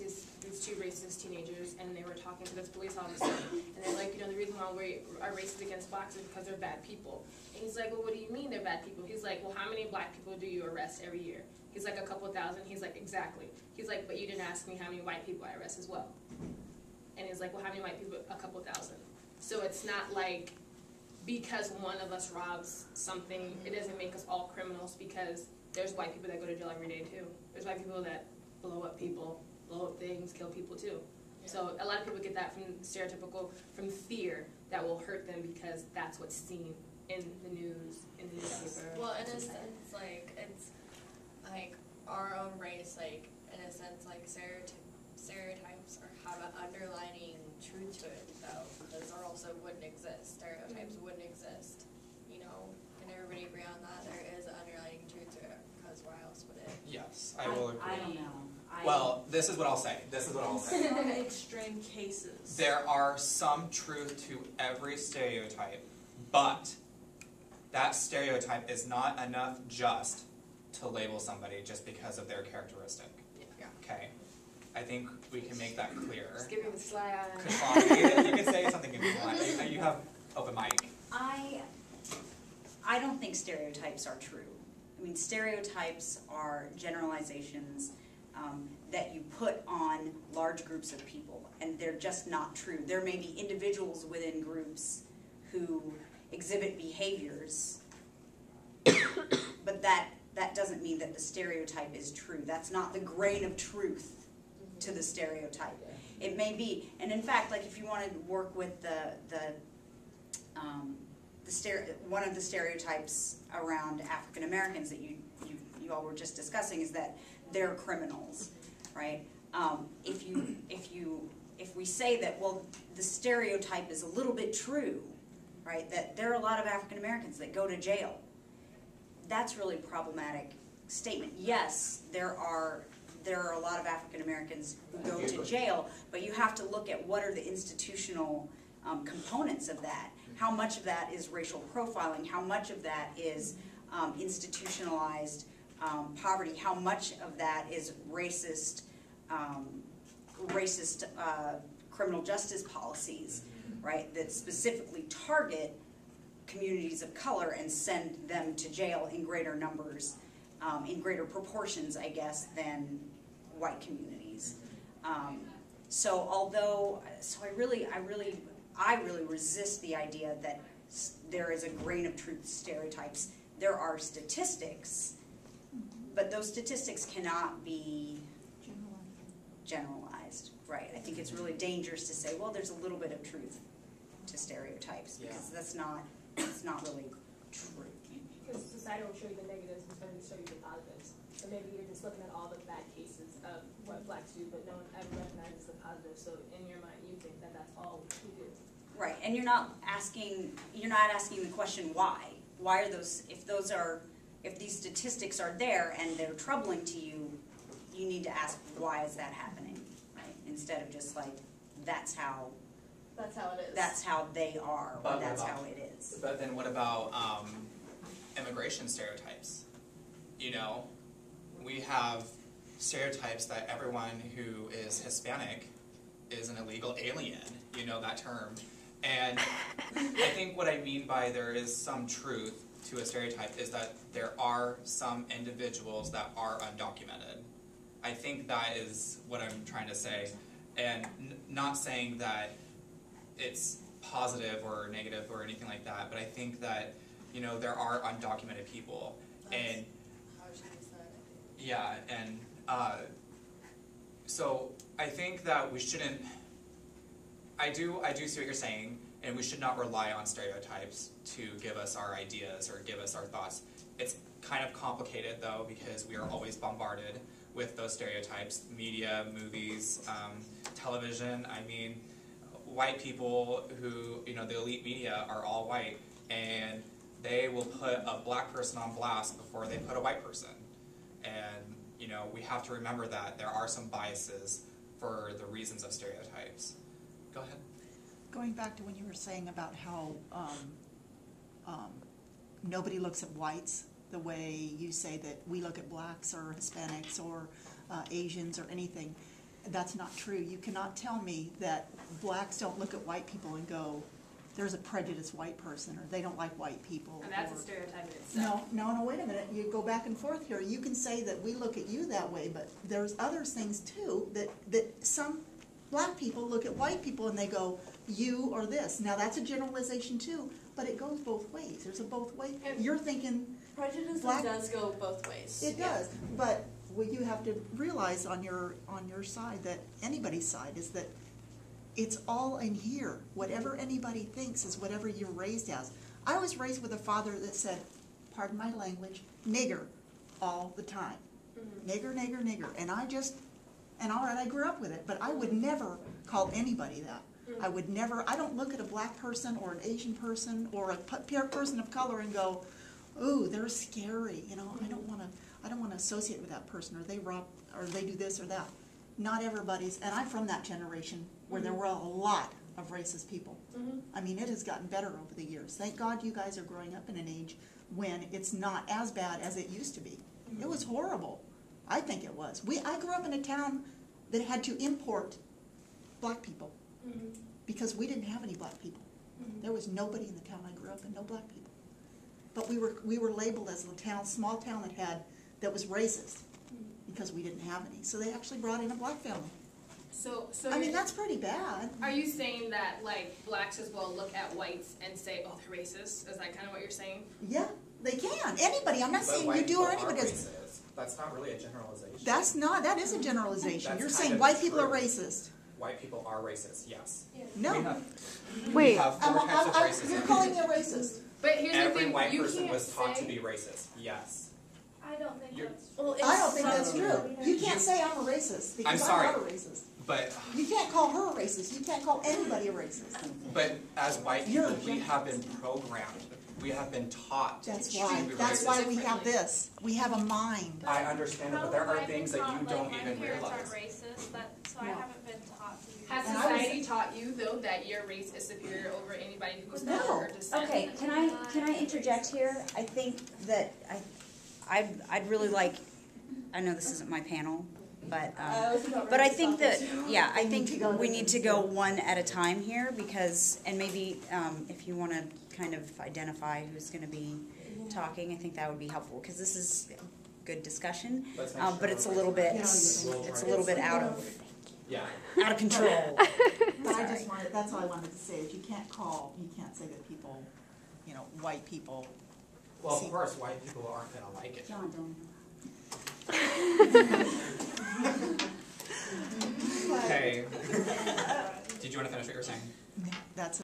was these two racist teenagers, and they were talking to this police officer, and they're like, the reason why we are racist against blacks is because they're bad people. And he's like, well, what do you mean they're bad people? He's like, well, how many black people do you arrest every year? He's like, a couple thousand. He's like, exactly. He's like, but you didn't ask me how many white people I arrest as well. And he's like, well, how many white people? A couple thousand. So it's not like because one of us robs something, it doesn't make us all criminals, because there's white people that go to jail every day too. There's white people that blow up people, blow up things, kill people too. Yeah. So a lot of people get that from from fear that will hurt them because that's what's seen in the news, in the newspaper. Well, in a sense, like, it's like our own race, like, in a sense, like stereotypes have an underlining truth to it, though, because or also wouldn't exist. Stereotypes wouldn't exist, Can everybody agree on that? There is an underlining truth to it, because why else would it? Yes, I will agree. I don't know. Well, this is what I'll say. Some extreme cases. There are some truth to every stereotype, but that stereotype is not enough just to label somebody just because of their characteristic. Yeah. Okay? I think we can make that clear. Just give me the sly eye. Kashani, you can say something if you want. You have open mic. I don't think stereotypes are true. I mean, stereotypes are generalizations that you put on large groups of people, and they're just not true. There may be individuals within groups who exhibit behaviors, but that doesn't mean that the stereotype is true. That's not the grain of truth to the stereotype. It may be, and in fact, like if you want to work with one of the stereotypes around African Americans that you all were just discussing is that they're criminals, right? If we say that, well, the stereotype is a little bit true, right? That there are a lot of African Americans that go to jail. That's really a problematic statement. Yes, there are a lot of African Americans who go to jail, but you have to look at what are the institutional components of that. How much of that is racial profiling? How much of that is institutionalized poverty? How much of that is racist criminal justice policies, right, that specifically target communities of color and send them to jail in greater numbers, in greater proportions, I guess, than white communities. I really resist the idea that there is a grain of truth to stereotypes. There are statistics, but those statistics cannot be generalized, right? I think it's really dangerous to say, well, there's a little bit of truth to stereotypes, because that's not really true. Because society will show you the negatives instead of show you the positives. So maybe you're just looking at all the bad cases of what blacks do, but no one ever recognizes the positive. So in your mind, you think that that's all we do. Right, and you're not asking the question why. Why are those? If these statistics are there and they're troubling to you, you need to ask why is that happening, right? Instead of just like that's how it is. That's how they are, or that's how it is. But then what about immigration stereotypes? We have stereotypes that everyone who is Hispanic is an illegal alien, that term. And I think what I mean by there is some truth to a stereotype is that there are some individuals that are undocumented. I think that is what I'm trying to say, and not saying that it's positive or negative or anything like that, but I think that, there are undocumented people. And how should we say that? Yeah, and so I think that we shouldn't, I do see what you're saying, and we should not rely on stereotypes to give us our ideas or give us our thoughts. It's kind of complicated though, because we are always bombarded with those stereotypes, media, movies, television. I mean, white people who, the elite media are all white, and they will put a black person on blast before they put a white person. And, we have to remember that there are some biases for the reasons of stereotypes. Go ahead. Going back to when you were saying about how nobody looks at whites the way you say that we look at blacks or Hispanics or Asians or anything. that's not true. You cannot tell me that blacks don't look at white people and go, there's a prejudiced white person, or they don't like white people. And that's or, a stereotype in itself. No, wait a minute. You go back and forth here. You can say that we look at you that way, but there's other things too that some black people look at white people and they go, you or this. Now that's a generalization too, but it goes both ways. There's a both way. You're thinking Prejudice black, does go both ways. it does, but what you have to realize on your side, that anybody's side, is that it's all in here. Whatever anybody thinks is whatever you're raised as. I was raised with a father that said, pardon my language, nigger all the time. Nigger, nigger, nigger. And all right, I grew up with it, but I would never call anybody that. I would never, I don't look at a black person or an Asian person or a person of color and go, ooh, they're scary. You know, I don't want to associate with that person, or they rob, or they do this or that. Not everybody's, and I'm from that generation where there were a lot of racist people. I mean, it has gotten better over the years. Thank God you guys are growing up in an age when it's not as bad as it used to be. It was horrible. I think it was. I grew up in a town that had to import black people because we didn't have any black people. There was nobody in the town I grew up in, no black people. But we were labeled as a small town that was racist because we didn't have any. So they actually brought in a black family. So I mean, that's pretty bad. are you saying that like blacks as well look at whites and say, oh, they're racist? Is that kind of what you're saying? Yeah, they can. Anybody. I'm not But saying white you do or people are anybody does. racist. That's not really a generalization. That is a generalization. That's You're kind saying of white people are true. racist. White people are racist, yes. No. We Wait. have four types of racism. You're calling me a racist. But here's the Every thing, white you person can't was taught to say- be racist, yes. I don't think You're- that's Well, I don't think that's some- true. You can't say I'm a racist because sorry. I'm not a racist. But You can't call her a racist. You can't call anybody a racist. as white You're- people, we have been programmed. We have been taught That's to why. be That's racist. why we have this. We have a mind. I understand it, but there are things that you don't my even parents realize. aren't racist, so I No. haven't been taught to be Has And racist. I was- society taught you though that your race is superior over anybody who's No. color or descent? Okay, can I interject here? I think that I'd really like, I know this isn't my panel, but I think that, yeah, I think we need to go one at a time here because, and maybe if you want to kind of identify who's going to be talking, I think that would be helpful because this is good discussion, Let's make but sure it's a little bit, we'll it's try a little to- bit out of Yeah. control. But I just wanted, that's all I wanted to say, is you can't say that people, white people. Well, See- of course, white people aren't going to like it. John, don't. Okay. Did you want to finish what you were saying? That's